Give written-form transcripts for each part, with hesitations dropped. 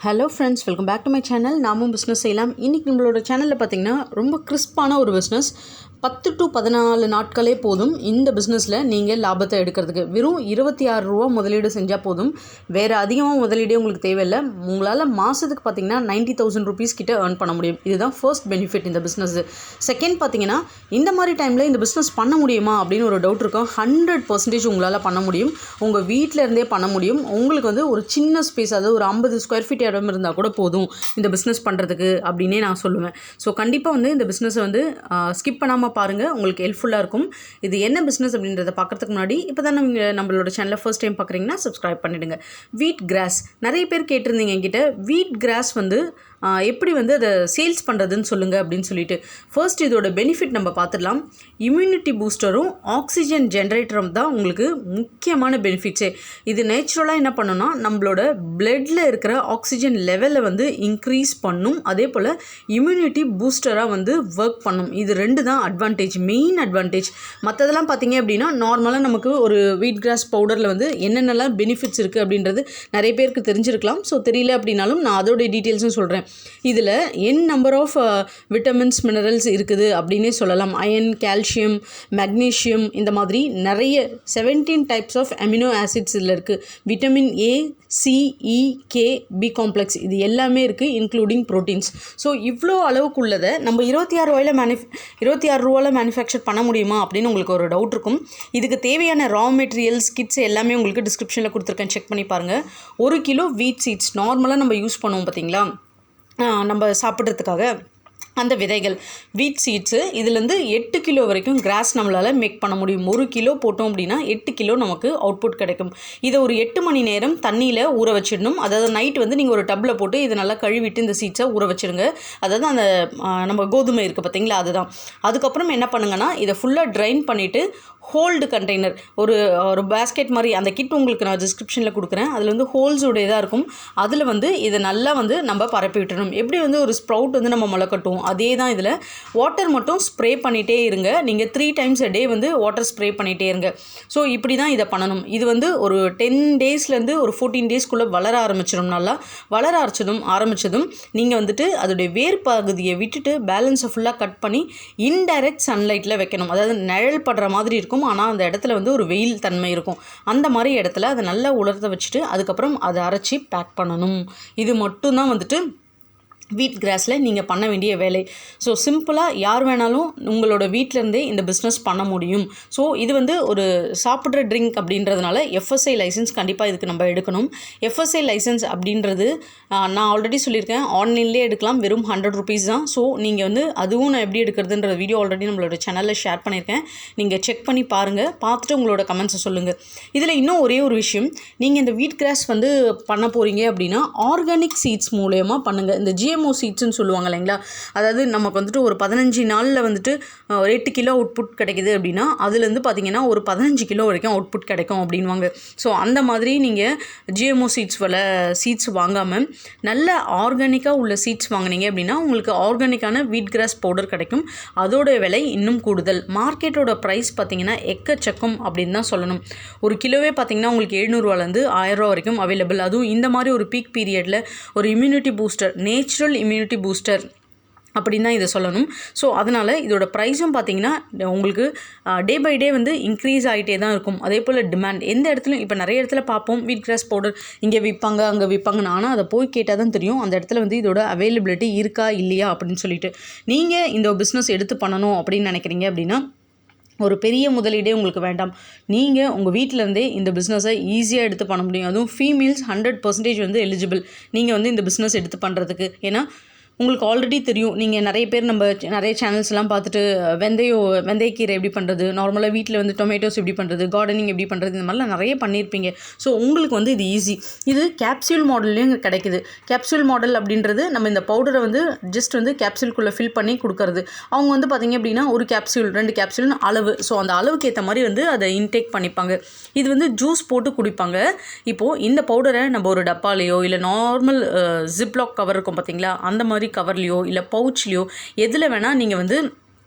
Hello friends, welcome back to my channel. நாமும் business செய்யலாம். இன்றைக்கி நம்மளோட சேனலில் பார்த்திங்கன்னா ரொம்ப கிறிஸ்பான ஒரு பிஸ்னஸ். 10 to 14 நாட்களே போதும் இந்த பிஸ்னஸில் நீங்கள் லாபத்தை எடுக்கிறதுக்கு. வெறும் 26 ரூபா முதலீடு செஞ்சால் போதும். வேறு அதிகமாக முதலீடே உங்களுக்கு தேவையில்லை. உங்களால் மாதத்துக்கு பார்த்திங்கன்னா 90,000 ருபீஸ் கிட்ட ஏர்ன் பண்ண முடியும். இதுதான் ஃபர்ஸ்ட் பெனிஃபிட் இந்த பிஸ்னஸ். செகண்ட் பார்த்திங்கன்னா, இந்த மாதிரி டைமில் இந்த பிஸ்னஸ் பண்ண முடியுமா அப்படின்னு ஒரு டவுட் இருக்கும். 100% உங்களால் பண்ண முடியும். உங்கள் வீட்டில் இருந்தே பண்ண முடியும். உங்களுக்கு வந்து ஒரு சின்ன ஸ்பேஸ், அதாவது ஒரு 50 ஸ்கொயர் ஃபீட் இடம் இருந்தால் கூட போதும் இந்த பிஸ்னஸ் பண்ணுறதுக்கு அப்படின்னே நான் சொல்லுவேன். ஸோ கண்டிப்பாக வந்து இந்த பிஸ்னஸை வந்து ஸ்கிப் பண்ணாமல் பாருங்கள், உங்களுக்கு ஹெல்ப்ஃபுல்லாக இருக்கும். இது என்ன பிஸ்னஸ் அப்படின்றத பார்க்குறதுக்கு முன்னாடி இப்போ தான் நீங்கள் நம்மளோட சேனலை ஃபர்ஸ்ட் டைம் பார்க்குறீங்கன்னா சப்ஸ்கிரைப் பண்ணிவிடுங்க. வீட் கிராஸ் நிறைய பேர் கேட்டிருந்தீங்க என்கிட்ட. வீட் கிராஸ் வந்து எப்படி வந்து அதை சேல்ஸ் பண்ணுறதுன்னு சொல்லுங்கள் அப்படின்னு சொல்லிட்டு. ஃபர்ஸ்ட் இதோட பெனிஃபிட் நம்ம பார்த்துடலாம். இம்யூனிட்டி பூஸ்டரும் ஆக்சிஜன் ஜென்ரேட்டரும் தான் உங்களுக்கு முக்கியமான பெனிஃபிட்ஸே. இது நேச்சுரலாக என்ன பண்ணுன்னா, நம்மளோட பிளட்டில் இருக்கிற ஆக்சிஜன் லெவலை வந்து இன்க்ரீஸ் பண்ணும். அதே போல் இம்யூனிட்டி பூஸ்டராக வந்து ஒர்க் பண்ணும். இது ரெண்டு தான் அட்வான்டேஜ், மெயின் அட்வான்டேஜ். மற்றதெல்லாம் பார்த்தீங்க அப்படின்னா, நார்மலாக நமக்கு ஒரு வீட் கிராஸ் பவுடரில் வந்து என்னென்னலாம் பெனிஃபிட்ஸ் இருக்குது அப்படின்றது நிறைய பேருக்கு தெரிஞ்சிருக்கலாம். ஸோ தெரியல அப்படின்னாலும் நான் அதோடைய டீட்டெயில்ஸும் சொல்கிறேன். இதில் நம்பர் ஆஃப் விட்டமின்ஸ், மினரல்ஸ் இருக்குது அப்படின்னே சொல்லலாம். அயன், கால்சியம், மெக்னீஷியம், இந்த மாதிரி நிறைய 17 டைப்ஸ் ஆஃப் அமினோ ஆசிட்ஸ் இதில் இருக்குது. Vitamin A, C, E, K, B complex, இது எல்லாமே இருக்குது, இன்க்ளூடிங் ப்ரோட்டீன்ஸ். ஸோ இவ்வளோ அளவுக்குள்ளதை நம்ம 26 ரூபாயில் மேனுஃபேக்சர் பண்ண முடியுமா அப்படின்னு உங்களுக்கு ஒரு டவுட் இருக்கும். இதுக்கு தேவையான ரா மெட்டீரியல்ஸ், கிட்ஸ் எல்லாமே உங்களுக்கு டிஸ்கிரிப்ஷனில் கொடுத்துருக்கேன், செக் பண்ணி பாருங்கள். 1 கிலோ வீட் சீட்ஸ் நார்மலாக நம்ம யூஸ் பண்ணுவோம் பார்த்தீங்களா, நம்ம சாப்பிட்றதுக்காக அந்த விதைகள், வீட் சீட்ஸு, இதுலேருந்து 8 கிலோ வரைக்கும் கிராஸ் நம்மளால் மேக் பண்ண முடியும். 1 கிலோ போட்டோம் அப்படின்னா 8 கிலோ நமக்கு அவுட்புட் கிடைக்கும். இதை ஒரு 8 மணி நேரம் தண்ணியில் ஊற வச்சிடணும். அதாவது நைட் வந்து நீங்கள் ஒரு டப்பில் போட்டு இதை நல்லா கழுவிட்டு இந்த சீட்ஸை ஊற வச்சுடுங்க. அதாவது அந்த நம்ம கோதுமை இருக்குது பார்த்தீங்களா, அதுதான். அதுக்கப்புறம் என்ன பண்ணுங்கன்னா, இதை ஃபுல்லாக ட்ரைன் பண்ணிவிட்டு ஹோல்டு கண்டெய்னர், ஒரு பேஸ்கெட் மாதிரி, அந்த கிட் உங்களுக்கு நான் டிஸ்கிரிப்ஷனில் கொடுக்குறேன். அதில் வந்து ஹோல்ஸோடையதாக இருக்கும். அதில் வந்து இதை நல்லா வந்து நம்ம பரப்பி விட்டுறணும். எப்படி வந்து ஒரு ஸ்ப்ரவுட் வந்து நம்ம முளைக்கட்டும், அதே தான். இதில் வாட்டர் மட்டும் ஸ்ப்ரே பண்ணிகிட்டே இருங்க. நீங்கள் 3 times a day வந்து வாட்டர் ஸ்ப்ரே பண்ணிகிட்டே இருங்க. ஸோ இப்படி தான் இதை பண்ணணும். இது வந்து ஒரு 10 daysலேருந்து ஒரு 14 daysக்குள்ளே வளர ஆரம்பிச்சிடும். நல்லா வளர ஆரம்பித்ததும் நீங்கள் வந்துட்டு அதோடைய வேர் பகுதியை விட்டுட்டு பேலன்ஸை ஃபுல்லாக கட் பண்ணி இன்டைரக்ட் சன்லைட்டில் வைக்கணும். அதாவது நிழல் படுற மாதிரி இருக்கும், ஆனால் அந்த இடத்துல வந்து ஒரு வெயில் தன்மை இருக்கும். அந்த மாதிரி இடத்துல அதை நல்லா உலர்த்த வச்சுட்டு அதுக்கப்புறம் அதை அரைச்சி பேக் பண்ணணும். இது மட்டும்தான் வந்துட்டு வீட் கிராஸில் நீங்கள் பண்ண வேண்டிய வேலை. ஸோ சிம்பிளாக யார் வேணாலும் உங்களோட வீட்டிலேருந்தே இந்த பிஸ்னஸ் பண்ண முடியும். ஸோ இது வந்து ஒரு சாப்பிட்ற ட்ரிங்க் அப்படின்றதுனால எஃப்எஸ்ஐ லைசன்ஸ் கண்டிப்பாக இதுக்கு நம்ம எடுக்கணும். எஃப்எஸ்ஐ லைசன்ஸ் அப்படின்றது நான் ஆல்ரெடி சொல்லியிருக்கேன், ஆன்லைன்லேயே எடுக்கலாம், வெறும் 100 rupees தான். ஸோ நீங்கள் வந்து அதுவும் நான் எப்படி எடுக்கிறதுன்ற வீடியோ ஆல்ரெடி நம்மளோட சேனலில் ஷேர் பண்ணியிருக்கேன். நீங்கள் செக் பண்ணி பாருங்கள், பார்த்துட்டு உங்களோட கமெண்ட்ஸை சொல்லுங்கள். இதில் இன்னும் ஒரே ஒரு விஷயம், நீங்கள் இந்த வீட் கிராஸ் வந்து பண்ண போகிறீங்க அப்படின்னா ஆர்கானிக் சீட்ஸ் மூலயமா பண்ணுங்கள். இந்த GMO சீட்ஸ்ன்னு சொல்லுவாங்க இல்லைங்களா, அதாவது நமக்கு வந்துட்டு ஒரு 15 நாளில் வந்துட்டு 8 கிலோ அவுட்புட் கிடைக்குது அப்படின்னா அதுலேருந்து பார்த்தீங்கன்னா ஒரு 15 கிலோ வரைக்கும் அவுட்புட் கிடைக்கும் அப்படின்வாங்க. ஸோ அந்த மாதிரி நீங்கள் GMO சீட்ஸ் வாங்காமல் நல்ல ஆர்கானிக்காக உள்ள சீட்ஸ் வாங்கினீங்க அப்படின்னா உங்களுக்கு ஆர்கானிக்கான வீட் கிராஸ் பவுடர் கிடைக்கும். அதோட விலை இன்னும் கூடுதல். மார்க்கெட்டோட ப்ரைஸ் பார்த்தீங்கன்னா எக்கச்சக்கம் அப்படின்னு தான் சொல்லணும். ஒரு கிலோவே பார்த்தீங்கன்னா உங்களுக்கு 700 ரூபாலேருந்து 1000 ரூபா வரைக்கும் அவைலபிள். அதுவும் இந்த மாதிரி ஒரு பீக் பீரியடில் ஒரு immunity booster, natural immunity booster அப்படின்னு தான் இதை சொல்லணும். ஸோ அதனால் இதோட ப்ரைஸும் பார்த்தீங்கன்னா உங்களுக்கு டே பை டே வந்து இன்க்ரீஸ் ஆகிட்டே தான் இருக்கும். அதே போல் டிமாண்ட் எந்த இடத்துலையும், இப்போ நிறைய இடத்துல பார்ப்போம் வீட் கிராஸ் பவுடர் இங்கே விற்பாங்க, அங்கே விற்பாங்க. ஆனால் அதை போய் கேட்டால் தான் தெரியும் அந்த இடத்துல வந்து இதோட அவைலபிலிட்டி இருக்கா இல்லையா அப்படின்னு சொல்லிட்டு. நீங்கள் இந்த பிஸ்னஸ் எடுத்து பண்ணணும் அப்படின்னு நினைக்கிறீங்க அப்படின்னா ஒரு பெரிய முதலீடே உங்களுக்கு வேண்டாம். நீங்கள் உங்கள் வீட்டிலேருந்தே இந்த பிஸ்னஸை ஈஸியாக எடுத்து பண்ண முடியும். அதுவும் ஃபீமேல்ஸ் 100% வந்து எலிஜிபிள் நீங்கள் வந்து இந்த பிஸ்னஸ் எடுத்து பண்ணுறதுக்கு. ஏன்னா உங்களுக்கு ஆல்ரெடி தெரியும், நீங்கள் நிறைய பேர் நம்ம நிறைய சேனல்ஸ்லாம் பார்த்துட்டு வெந்தயக்கீரை எப்படி பண்ணுறது, நார்மலாக வீட்டில் வந்து டொமேட்டோஸ் எப்படி பண்ணுறது, கார்டனிங் எப்படி பண்ணுறது, இந்த மாதிரிலாம் நிறைய பண்ணியிருப்பீங்க. ஸோ உங்களுக்கு வந்து இது ஈஸி. இது கேப்சூல் மாடல்லையும் கிடைக்குது. கேப்சூல் மாடல் அப்படின்றது நம்ம இந்த பவுடரை வந்து ஜஸ்ட் வந்து கேப்சூல்குள்ளே ஃபில் பண்ணி கொடுக்கறது. அவங்க வந்து பார்த்திங்க அப்படின்னா ஒரு கேப்சூல் 2 கேப்சூல்னு அளவு, ஸோ அந்த அளவுக்கு ஏற்ற மாதிரி வந்து அதை இன்டேக் பண்ணிப்பாங்க. இது வந்து ஜூஸ் போட்டு குடிப்பாங்க. இப்போது இந்த பவுடரை நம்ம ஒரு டப்பாலேயோ இல்லை நார்மல் ஜிப்லாக் கவர் இருக்கும் பார்த்தீங்களா, அந்த மாதிரி கவர்லேயோ இல்லை பவுச்லேயோ எதில் வேணால் நீங்கள் வந்து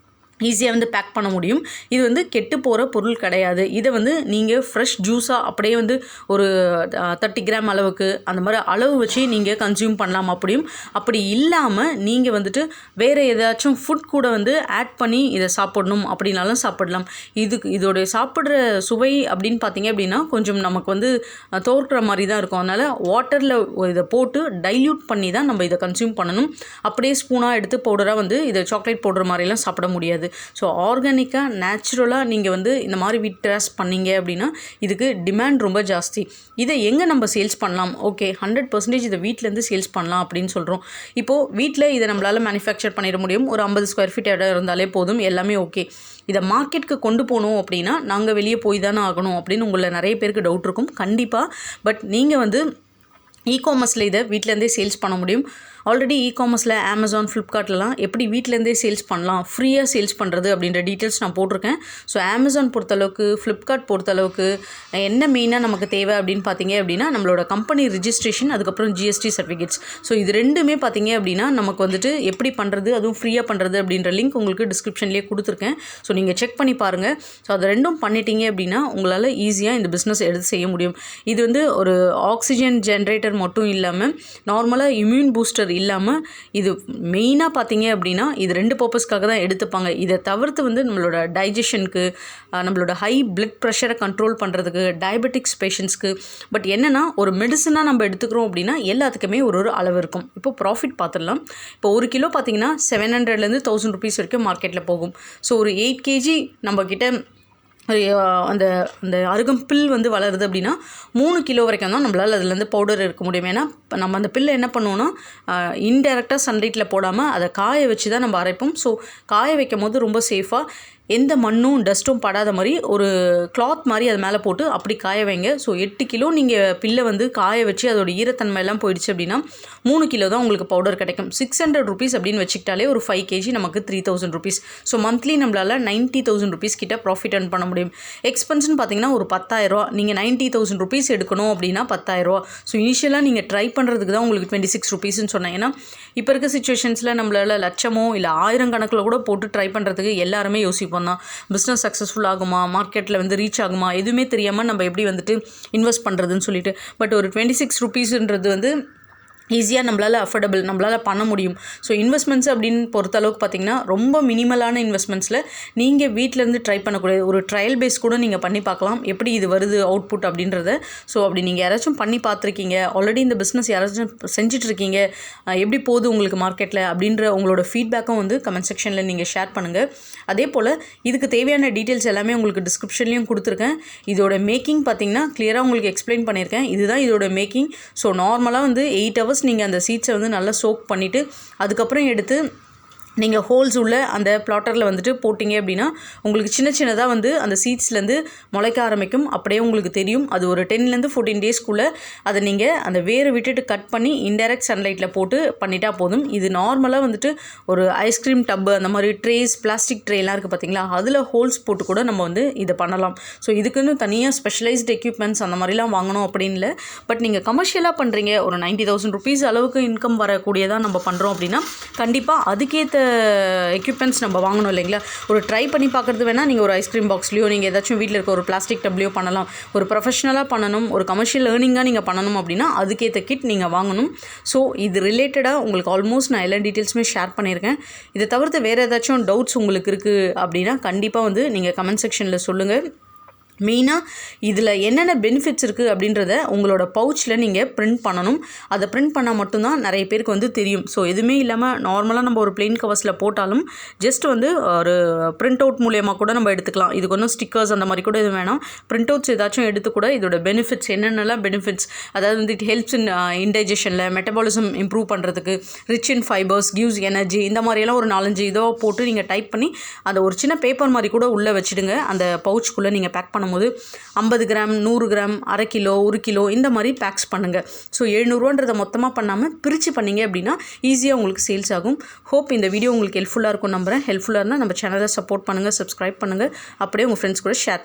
ஈஸியாக வந்து பேக் பண்ண முடியும். இது வந்து கெட்டு போகிற பொருள் கிடையாது. இதை வந்து நீங்கள் ஃப்ரெஷ் ஜூஸாக அப்படியே வந்து ஒரு 30 கிராம் அளவுக்கு அந்த மாதிரி அளவு வச்சு நீங்கள் கன்சியூம் பண்ணலாம். அப்படி இல்லாமல் நீங்கள் வந்துட்டு வேறு ஏதாச்சும் ஃபுட் கூட வந்து ஆட் பண்ணி இதை சாப்பிடணும் அப்படின்னாலும் சாப்பிடலாம். இதோடைய சாப்பிட்ற சுவை அப்படின்னு பார்த்தீங்க அப்படின்னா கொஞ்சம் நமக்கு வந்து தோற்கிற மாதிரி தான் இருக்கும். அதனால் வாட்டரில் இதை போட்டு டைல்யூட் பண்ணி தான் நம்ம இதை கன்சியூம் பண்ணணும். அப்படியே ஸ்பூனாக எடுத்து பவுடராக வந்து இதை சாக்லேட் பவுடர் மாதிரிலாம் சாப்பிட முடியாது. ஸோ ஆர்கானிக்காக நேச்சுரலாக நீங்கள் வந்து இந்த மாதிரி வீட் டெரஸ் பண்ணீங்க அப்படின்னா இதுக்கு டிமாண்ட் ரொம்ப ஜாஸ்தி. இதை எங்கே நம்ம சேல்ஸ் பண்ணலாம்? ஓகே, 100% இதை வீட்டிலேருந்து சேல்ஸ் பண்ணலாம் அப்படின்னு சொல்கிறோம். இப்போது வீட்டில் இதை நம்மளால் மேனுஃபேக்சர் பண்ணிட முடியும். ஒரு 50 ஸ்கொயர் ஃபீட் இடம் இருந்தாலே போதும், எல்லாமே ஓகே. இதை மார்க்கெட்டுக்கு கொண்டு போகணும் அப்படின்னா நாங்கள் வெளியே போய் தானே ஆகணும் அப்படின்னு உங்களை நிறைய பேருக்கு டவுட் இருக்கும். கண்டிப்பாக. பட் நீங்கள் வந்து இ-காமர்ஸில் இதை வீட்டிலேருந்தே சேல்ஸ் பண்ண முடியும். ஆல்ரெடி இ-காமர்ஸில் அமேசான், ஃப்ளிப்கார்ட்லலாம் எப்படி வீட்டிலேருந்தே சேல்ஸ் பண்ணலாம், ஃப்ரீயாக சேல்ஸ் பண்ணுறது அப்படின்ற டீட்டெயில்ஸ் நான் போட்டிருக்கேன். ஸோ அமேசான் பொறுத்தளவுக்கு, ஃப்ளிப்கார்ட் பொறுத்தளவுக்கு என்ன மெயினாக நமக்கு தேவை அப்படின்னு பார்த்தீங்க அப்படின்னா நம்மளோட கம்பெனி ரிஜிஸ்ட்ரேஷன், அதுக்கப்புறம் ஜிஎஸ்டி சர்டிஃபிகேட்ஸ். ஸோ இது ரெண்டுமே பார்த்தீங்க அப்படின்னா நமக்கு வந்துட்டு எப்படி பண்ணுறது, அதுவும் ஃப்ரீயாக பண்ணுறது அப்படின்ற லிங்க் உங்களுக்கு டிஸ்கிரிப்ஷன்லேயே கொடுத்துருக்கேன். ஸோ நீங்கள் செக் பண்ணி பாருங்கள். ஸோ அது ரெண்டும் பண்ணிட்டீங்க அப்படின்னா உங்களால் ஈஸியாக இந்த பிஸ்னஸ் எடுத்து செய்ய முடியும். இது வந்து ஒரு ஆக்சிஜன் ஜென்ரேட்டர் மட்டும் இல்லாமல் நார்மலாக இம்யூன் பூஸ்டர் இல்லாமல் இது மெயினாக பார்த்தீங்க அப்படின்னா இது 2 பர்பஸ்க்காக தான் எடுத்துப்பாங்க. இதை தவிர்த்து வந்து நம்மளோட டைஜஷனுக்கு, நம்மளோட ஹை பிளட் ப்ரெஷரை கண்ட்ரோல் பண்ணுறதுக்கு, டயபெட்டிக்ஸ் பேஷண்ட்ஸ்க்கு. பட் என்னென்னா ஒரு மெடிசனாக நம்ம எடுத்துக்கிறோம் அப்படின்னா எல்லாத்துக்குமே ஒரு அளவு இருக்கும். இப்போ ப்ராஃபிட் பார்த்துடலாம். இப்போ 1 கிலோ பார்த்தீங்கன்னா 700லேருந்து 1000 ருபீஸ் வரைக்கும் மார்க்கெட்டில் போகும். ஸோ ஒரு 8 கேஜி நம்மக்கிட்ட அந்த அந்த அருகம்பில் வந்து வளருது அப்படின்னா 3 கிலோ வரைக்கும் தான் நம்மளால் அதுலேருந்து பவுடர் இருக்க முடியும். ஏன்னா நம்ம அந்த பில்லை என்ன பண்ணுவோன்னா இன்டெரக்டாக சன்லைட்டில் போடாமல் அதை காய வச்சு தான் நம்ம அரைப்போம். ஸோ காய வைக்கும் போது ரொம்ப சேஃபாக எந்த மண்ணும் டஸ்ட்டும் படாத மாதிரி ஒரு கிளாத் மாதிரி அது மேலே போட்டு அப்படி காய வைங்க. ஸோ 8 கிலோ நீங்கள் பில்லை வந்து காய வச்சு அதோட ஈரத்தன்மையெல்லாம் போயிடுச்சு அப்படின்னா 3 கிலோ தான் உங்களுக்கு பவுடர் கிடைக்கும். 600 ருபீஸ் அப்படின்னு வச்சுக்கிட்டாலே ஒரு 5 கேஜி நமக்கு 3000 ருபீஸ். ஸோ மந்த்லி நம்மளால் 90,000 ருபீஸ் கிட்ட ப்ராஃபிட் earn பண்ண முடியும். எக்ஸ்பென்ஸ்னு பார்த்தீங்கன்னா ஒரு 10,000. நீங்கள் 90,000 ருபீஸ் எடுக்கணும் அப்படின்னா 10,000. ஸோ இனிஷியலாக நீங்கள் ட்ரை பண்ணுறதுக்கு தான் உங்களுக்கு 26 ருபீஸ்ன்னு சொன்னேன். ஏன்னா இப்போ இருக்க சுச்சுவேஷன்ஸில் நம்மளால் லட்சமோ இல்லை 1000 கணக்கில் கூட போட்டு ட்ரை பண்ணுறதுக்கு எல்லாருமே யோசிப்போம் தான். பிஸ்னஸ் சக்ஸஸ்ஃபுல் ஆகுமா, மார்க்கெட்டில் வந்து ரீச் ஆகுமா, எதுவுமே தெரியாமல் நம்ம எப்படி வந்துட்டு இன்வெஸ்ட் பண்ணுறதுன்னு சொல்லிட்டு. பட் ஒரு 26 ருபீஸ்ன்றது வந்து ஈஸியாக நம்மளால் அஃபோர்டபுள், நம்மளால் பண்ண முடியும். ஸோ இன்வெஸ்ட்மெண்ட்ஸ் அப்படின்னு பொறுத்தளவுக்கு பார்த்திங்கன்னா ரொம்ப மினிமலான இன்வெஸ்ட்மெண்ட்ஸில் நீங்கள் வீட்டிலேருந்து ட்ரை பண்ணக்கூடிய ஒரு ட்ரையல் பேஸ் கூட நீங்கள் பண்ணி பார்க்கலாம், எப்படி இது வருது அவுட்புட் அப்படின்றத. ஸோ அப்படி நீங்கள் யாராச்சும் பண்ணி பார்த்துருக்கீங்க, ஆல்ரெடி இந்த பிஸ்னஸ் யாராச்சும் செஞ்சிட்ருக்கீங்க, எப்படி போகுது உங்களுக்கு மார்க்கெட்டில் அப்படின்ற உங்களோட ஃபீட்பேக்கும் வந்து கமெண்ட் செக்ஷனில் நீங்கள் ஷேர் பண்ணுங்கள். அதே போல் இதுக்கு தேவையான டீட்டெயில்ஸ் எல்லாமே உங்களுக்கு டிஸ்கிரிப்ஷன்லேயும் கொடுத்துருக்கேன். இதோட மேக்கிங் பார்த்திங்கன்னா கிளியராக உங்களுக்கு எக்ஸ்பிளைன் பண்ணியிருக்கேன். இதுதான் இதோட மேக்கிங். ஸோ நார்மலாக வந்து 8 hours நீங்கள் அந்த சீட்ஸை வந்து நல்லா சோக் பண்ணிவிட்டு அதுக்கப்புறம் எடுத்து நீங்கள் ஹோல்ஸ் உள்ள அந்த பிளாட்டரில் வந்துட்டு போட்டிங்க அப்படின்னா உங்களுக்கு சின்ன சின்னதாக வந்து அந்த சீட்ஸ்லேருந்து முளைக்க ஆரம்பிக்கும். அப்படியே உங்களுக்கு தெரியும். அது ஒரு 10லேருந்து 14 டேஸ்க்குள்ளே அதை நீங்கள் அந்த வேரை விட்டுட்டு கட் பண்ணி இன்டைரக்ட் சன்லைட்டில் போட்டு பண்ணிட்டா போதும். இது நார்மலாக வந்துட்டு ஒரு ஐஸ்கிரீம் டப்பு அந்த மாதிரி ட்ரேஸ், பிளாஸ்டிக் ட்ரேலாம் இருக்குது பார்த்தீங்களா, அதில் ஹோல்ஸ் போட்டு கூட நம்ம வந்து இதை பண்ணலாம். ஸோ இதுக்குன்னு தனியாக ஸ்பெஷலைஸ்டு எக்யூப்மெண்ட்ஸ் அந்த மாதிரிலாம் வாங்கணும் அப்படின்னு இல்லை. பட் நீங்கள் கமர்ஷியலாக பண்ணுறீங்க, ஒரு 90,000 ருபீஸ் அளவுக்கு இன்கம் வரக்கூடியதாக நம்ம பண்ணுறோம் அப்படின்னா கண்டிப்பாக அதுக்கேற்ற எக்யூப்மெண்ட்ஸ் நம்ம வாங்கணும் இல்லைங்களா. ஒரு ட்ரை பண்ணி பார்க்குறது வேணால் நீங்கள் ஒரு ஐஸ்கிரீம் பாக்ஸ்லையோ நீங்கள் ஏதாச்சும் வீட்டில் இருக்க ஒரு பிளாஸ்டிக் டப்லையோ பண்ணலாம். ஒரு ப்ரொஃபஷனலாக பண்ணணும், ஒரு கமர்ஷியல் ஏர்னிங்காக நீங்கள் பண்ணணும் அப்படின்னா அதுக்கேற்ற கிட் நீங்கள் வாங்கணும். ஸோ இது ரிலேட்டடாக உங்களுக்கு ஆல்மோஸ்ட் நான் எல்லா டீட்டெயில்ஸுமே ஷேர் பண்ணியிருக்கேன். இதை தவிர்த்து வேறு ஏதாச்சும் டவுட்ஸ் உங்களுக்கு இருக்குது அப்படின்னா கண்டிப்பாக வந்து நீங்கள் கமெண்ட் செக்ஷனில் சொல்லுங்கள். மெயினாக இதில் என்னென்ன பெனிஃபிட்ஸ் இருக்குது அப்படின்றத உங்களோட பவுச்சில் நீங்கள் பிரிண்ட் பண்ணணும். அதை பிரிண்ட் பண்ணால் மட்டும்தான் நிறைய பேருக்கு வந்து தெரியும். ஸோ எதுவுமே இல்லாமல் நார்மலாக நம்ம ஒரு பிளெயின் கவர்ஸில் போட்டாலும் ஜஸ்ட் வந்து ஒரு பிரிண்ட் அவுட் மூலியமாக கூட நம்ம எடுத்துக்கலாம். இதுக்கு ஒன்றும் ஸ்டிக்கர்ஸ் அந்த மாதிரி கூட எதுவும் வேணாம். பிரிண்ட் அவுட்ஸ் ஏதாச்சும் எடுத்து கூட இதோட பெனிஃபிட்ஸ் என்னென்னலாம் பெனிஃபிட்ஸ், அதாவது வந்து இட் ஹெல்ப்ஸ் இன் இன்டைஜஷனில், மெட்டபாலிசம் இம்ப்ரூவ் பண்ணுறதுக்கு, rich in fibres, gives energy, இந்த மாதிரியெல்லாம் ஒரு 4-5 இதோ போட்டு நீங்கள் டைப் பண்ணி அந்த ஒரு சின்ன பேப்பர் மாதிரி கூட உள்ளே வச்சுடுங்க. அந்த பவுச்சுக்குள்ளே நீங்கள் பேக் பண்ணும்போது 50 கிராம், 100 கிராம், அரை கிலோ, 1 கிலோ இந்த மாதிரி பேக்ஸ் பண்ணுங்கள். ஸோ 700ரூவான்றதை மொத்தமாக பண்ணாமல் பிரித்து பண்ணிங்க அப்படின்னா ஈஸியாக உங்களுக்கு சேல்ஸ் ஆகும். ஹோப் இந்த வீடியோ உங்களுக்கு ஹெல்ப்ஃபுல்லாக இருக்கும் நம்புகிறேன். ஹெல்ப்ஃபுல்லாக இருந்தால் நம்ம சேனலை சப்போர்ட் பண்ணுங்கள், சப்ஸ்கிரைப் பண்ணுங்கள், அப்படியே உங்கள் ஃப்ரெண்ட்ஸ் கூட ஷேர் பண்ணுங்கள்.